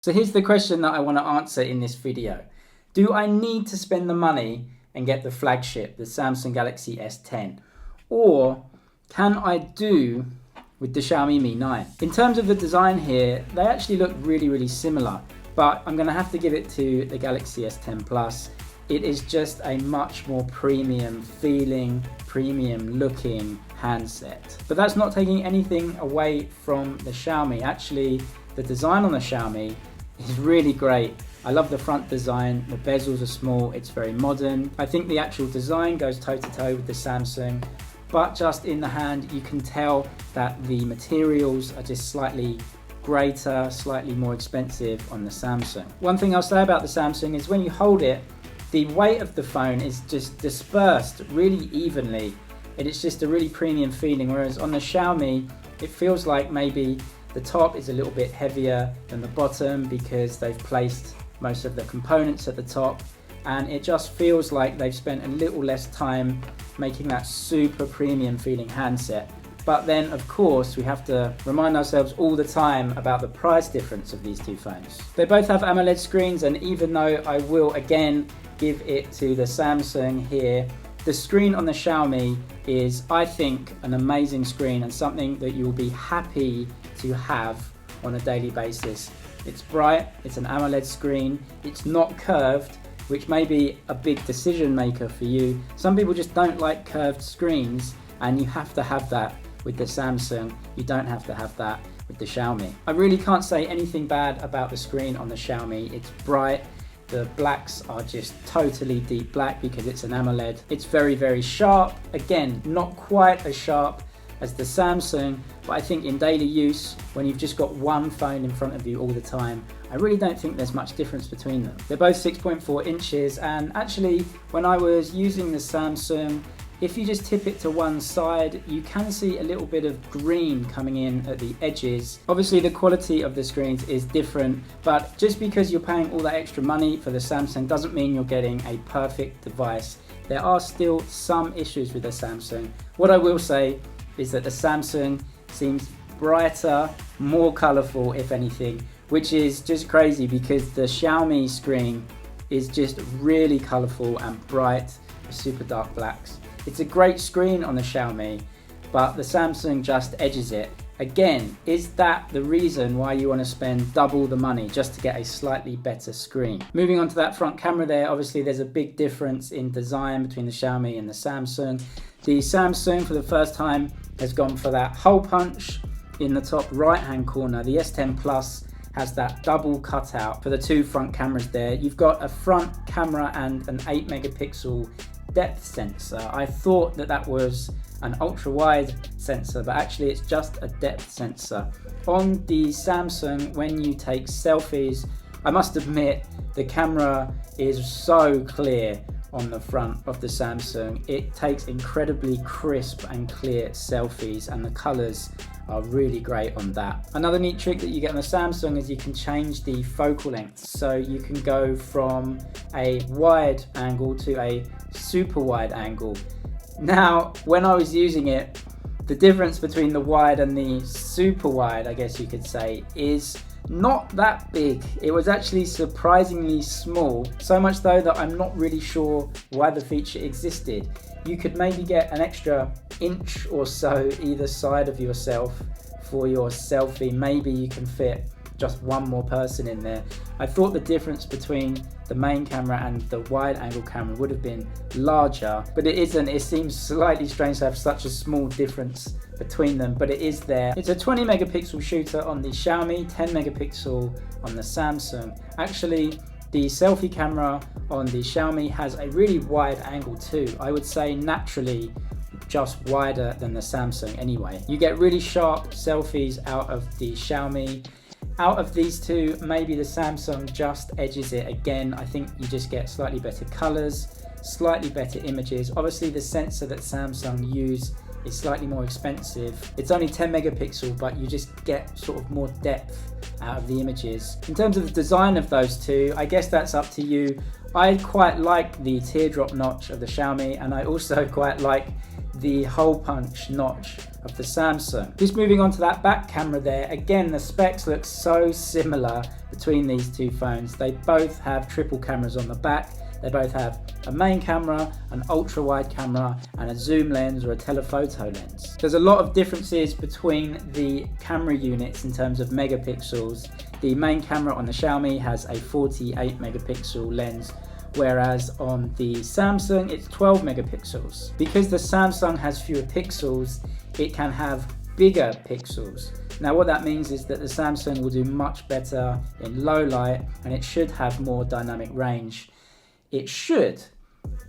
So here's the question that I want to answer in this video. Do I need to spend the money and get the flagship, the Samsung Galaxy S10? Or can I do with the Xiaomi Mi 9? In terms of the design here, they actually look really similar, but I'm going to have to give it to the Galaxy S10 Plus. It is just a much more premium feeling, premium looking handset. But that's not taking anything away from the Xiaomi. Actually, the design on the Xiaomi is really great. I love the front design, the bezels are small, it's very modern. I think the actual design goes toe to toe with the Samsung, but just in the hand you can tell that the materials are just slightly greater, slightly more expensive on the Samsung. One thing I'll say about the Samsung is when you hold it, the weight of the phone is just dispersed really evenly, and it's just a really premium feeling, whereas on the Xiaomi it feels like maybe the top is a little bit heavier than the bottom because they've placed most of the components at the top, and it just feels like they've spent a little less time making that super premium feeling handset. But then of course we have to remind ourselves all the time about the price difference of these two phones. They both have AMOLED screens, and even though I will again give it to the Samsung here, the screen on the Xiaomi is, I think, an amazing screen and something that you'll be happy to have on a daily basis. It's bright, it's an AMOLED screen, it's not curved, which may be a big decision maker for you. Some people just don't like curved screens, and you have to have that with the Samsung. You don't have to have that with the Xiaomi. I really can't say anything bad about the screen on the Xiaomi. It's bright. The blacks are just totally deep black because it's an AMOLED. It's very sharp. Again, not quite as sharp as the Samsung, but I think in daily use, when you've just got one phone in front of you all the time, I really don't think there's much difference between them. They're both 6.4 inches, and actually when I was using the Samsung, if you just tip it to one side, you can see a little bit of green coming in at the edges. Obviously the quality of the screens is different, but just because you're paying all that extra money for the Samsung doesn't mean you're getting a perfect device. There are still some issues with the Samsung. What I will say is that the Samsung seems brighter, more colourful if anything, which is just crazy because the Xiaomi screen is just really colourful and bright with super dark blacks. It's a great screen on the Xiaomi, but the Samsung just edges it. Again, is that the reason why you want to spend double the money just to get a slightly better screen? Moving on to that front camera there, obviously there's a big difference in design between the Xiaomi and the Samsung. The Samsung for the first time has gone for that hole punch in the top right hand corner. The S10 Plus has that double cutout for the two front cameras there. You've got a front camera and an 8 megapixel depth sensor. I thought that that was an ultra wide sensor, but actually it's just a depth sensor. On the Samsung, when you take selfies, I must admit the camera is so clear on the front of the Samsung. It takes incredibly crisp and clear selfies, and the colors are really great on that. Another neat trick that you get on the Samsung is you can change the focal length. So you can go from a wide angle to a super wide angle. Now, when I was using it, the difference between the wide and the super wide, I guess you could say, is not that big. It was actually surprisingly small, so much though that I'm not really sure why the feature existed. You could maybe get an extra inch or so either side of yourself for your selfie. Maybe you can fit just one more person in there. I thought the difference between the main camera and the wide angle camera would have been larger, but it isn't. It seems slightly strange to have such a small difference between them, but it is there. It's a 20 megapixel shooter on the Xiaomi, 10 megapixel on the Samsung. Actually, the selfie camera on the Xiaomi has a really wide angle too. I would say naturally just wider than the Samsung anyway. You get really sharp selfies out of the Xiaomi. Out of these two, maybe the Samsung just edges it again. I think you just get slightly better colors, slightly better images. Obviously the sensor that Samsung use is slightly more expensive. It's only 10 megapixel, but you just get sort of more depth out of the images. In terms of the design of those two, I guess that's up to you. I quite like the teardrop notch of the Xiaomi, and I also quite like the hole punch notch of the Samsung. Just moving on to that back camera there, again the specs look so similar between these two phones. They both have triple cameras on the back. They both have a main camera, an ultra wide camera, and a zoom lens or a telephoto lens. There's a lot of differences between the camera units in terms of megapixels. The main camera on the Xiaomi has a 48 megapixel lens, whereas on the Samsung it's 12 megapixels. Because the Samsung has fewer pixels, it can have bigger pixels. Now what that means is that the Samsung will do much better in low light, and it should have more dynamic range. It should,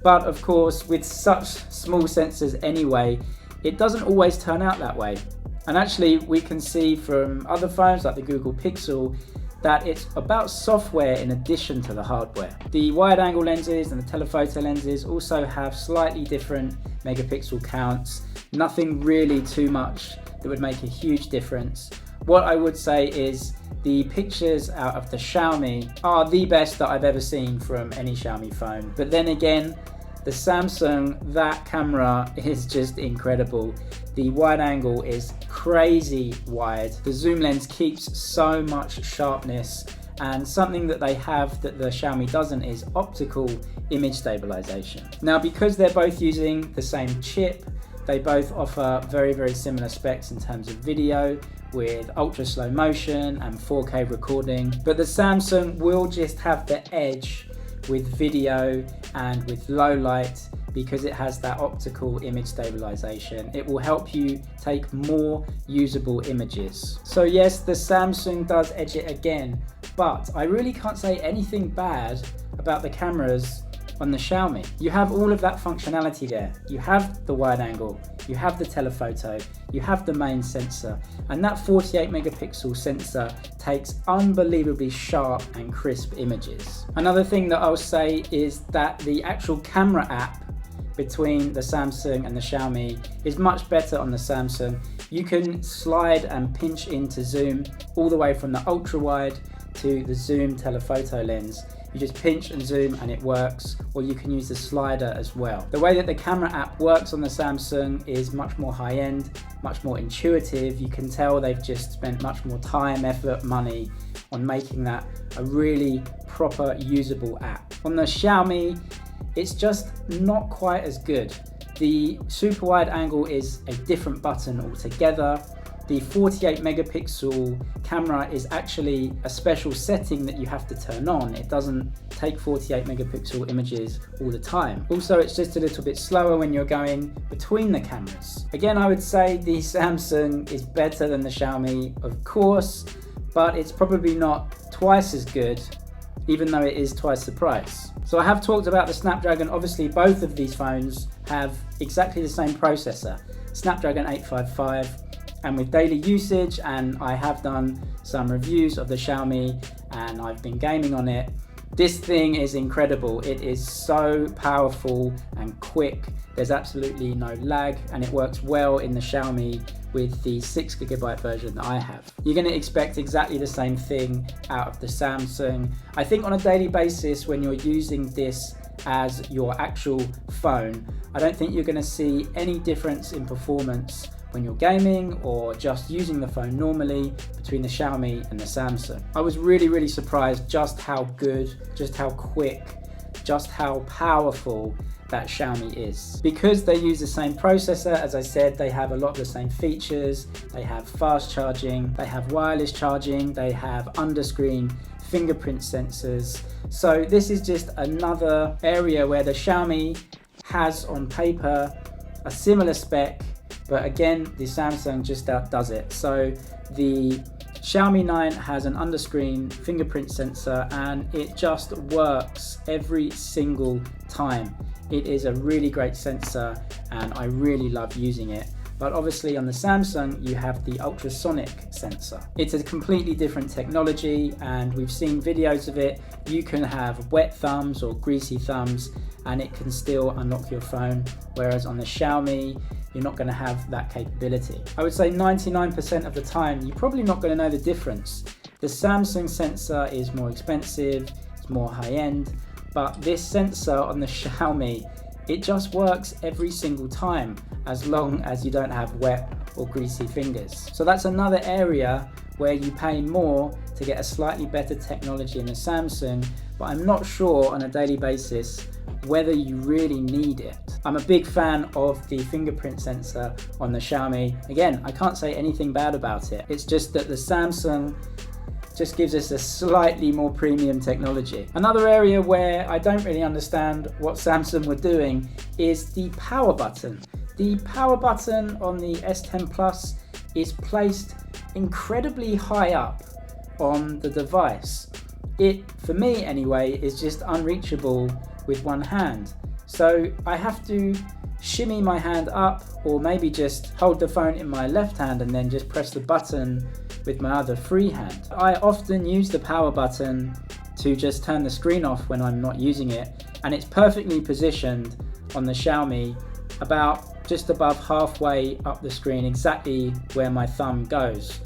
but of course with such small sensors anyway, it doesn't always turn out that way. And actually we can see from other phones like the Google Pixel that it's about software in addition to the hardware. The wide angle lenses and the telephoto lenses also have slightly different megapixel counts. Nothing really too much that would make a huge difference. What I would say is the pictures out of the Xiaomi are the best that I've ever seen from any Xiaomi phone. But then again, the Samsung, that camera is just incredible. The wide angle is crazy wide. The zoom lens keeps so much sharpness, and something that they have that the Xiaomi doesn't is optical image stabilization. Now, because they're both using the same chip, they both offer very, very similar specs in terms of video, with ultra slow motion and 4K recording, but the Samsung will just have the edge with video and with low light because it has that optical image stabilization. It will help you take more usable images. So yes, the Samsung does edge it again, but I really can't say anything bad about the cameras on the Xiaomi. You have all of that functionality there. You have the wide angle, you have the telephoto, you have the main sensor, and that 48 megapixel sensor takes unbelievably sharp and crisp images. Another thing that I'll say is that the actual camera app between the Samsung and the Xiaomi is much better on the Samsung. You can slide and pinch into zoom all the way from the ultra wide to the zoom telephoto lens. You just pinch and zoom and it works, or you can use the slider as well. The way that the camera app works on the Samsung is much more high-end, much more intuitive. You can tell they've just spent much more time, effort, money on making that a really proper usable app. On the Xiaomi, it's just not quite as good. The super wide angle is a different button altogether. The 48 megapixel camera is actually a special setting that you have to turn on. It doesn't take 48 megapixel images all the time. Also, it's just a little bit slower when you're going between the cameras. Again, I would say the Samsung is better than the Xiaomi, of course, but it's probably not twice as good, even though it is twice the price. So I have talked about the Snapdragon. Obviously, both of these phones have exactly the same processor, Snapdragon 855. And with daily usage, and I have done some reviews of the Xiaomi and I've been gaming on it, this thing is incredible. It is so powerful and quick. There's absolutely no lag, and it works well in the Xiaomi with the 6GB version that I have. You're going to expect exactly the same thing out of the Samsung. I think on a daily basis, when you're using this as your actual phone, I don't think you're going to see any difference in performance when you're gaming or just using the phone normally between the Xiaomi and the Samsung. I was really surprised just how good, just how quick, just how powerful that Xiaomi is. Because they use the same processor, as I said, they have a lot of the same features. They have fast charging, they have wireless charging, they have under-screen fingerprint sensors. So this is just another area where the Xiaomi has on paper a similar spec, but again, the Samsung just outdoes it. So the Xiaomi 9 has an under-screen fingerprint sensor, and it just works every single time. It is a really great sensor and I really love using it. But obviously on the Samsung, you have the ultrasonic sensor. It's a completely different technology, and we've seen videos of it. You can have wet thumbs or greasy thumbs and it can still unlock your phone, whereas on the Xiaomi, you're not going to have that capability. I would say 99% of the time, you're probably not going to know the difference. The Samsung sensor is more expensive, it's more high-end, but this sensor on the Xiaomi It just works every single time, as long as you don't have wet or greasy fingers. So that's another area where you pay more to get a slightly better technology in the Samsung, but I'm not sure on a daily basis whether you really need it. I'm a big fan of the fingerprint sensor on the Xiaomi. Again, I can't say anything bad about it. It's just that the Samsung just gives us a slightly more premium technology. Another area where I don't really understand what Samsung were doing is the power button. The power button on the S10 Plus is placed incredibly high up on the device. It, for me anyway, is just unreachable with one hand. So I have to shimmy my hand up, or maybe just hold the phone in my left hand and then just press the button with my other free hand. I often use the power button to just turn the screen off when I'm not using it, and it's perfectly positioned on the Xiaomi about just above halfway up the screen, exactly where my thumb goes.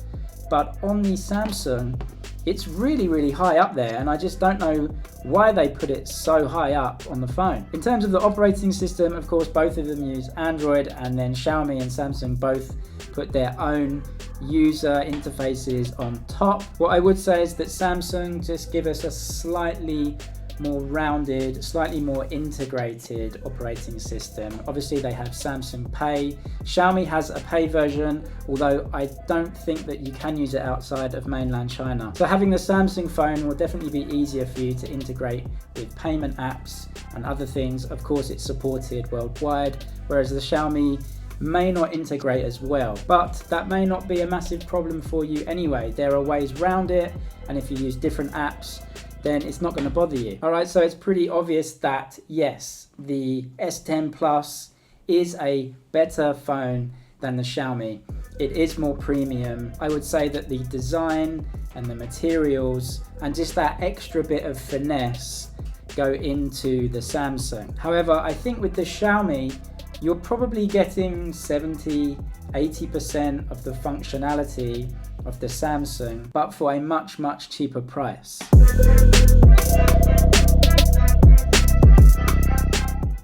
But on the Samsung, it's really high up there, and I just don't know why they put it so high up on the phone. In terms of the operating system, of course, both of them use Android, and then Xiaomi and Samsung both put their own user interfaces on top. What I would say is that Samsung just give us a slightly more rounded, slightly more integrated operating system. Obviously they have Samsung Pay. Xiaomi has a Pay version, although I don't think that you can use it outside of mainland China. So having the Samsung phone will definitely be easier for you to integrate with payment apps and other things. Of course, it's supported worldwide, whereas the Xiaomi may not integrate as well, but that may not be a massive problem for you anyway. There are ways around it, and if you use different apps, then it's not going to bother you. Alright, so it's pretty obvious that yes, the S10 Plus is a better phone than the Xiaomi. It is more premium. I would say that the design and the materials and just that extra bit of finesse go into the Samsung. However, I think with the Xiaomi, you're probably getting 70-80% of the functionality of the Samsung, but for a much cheaper price.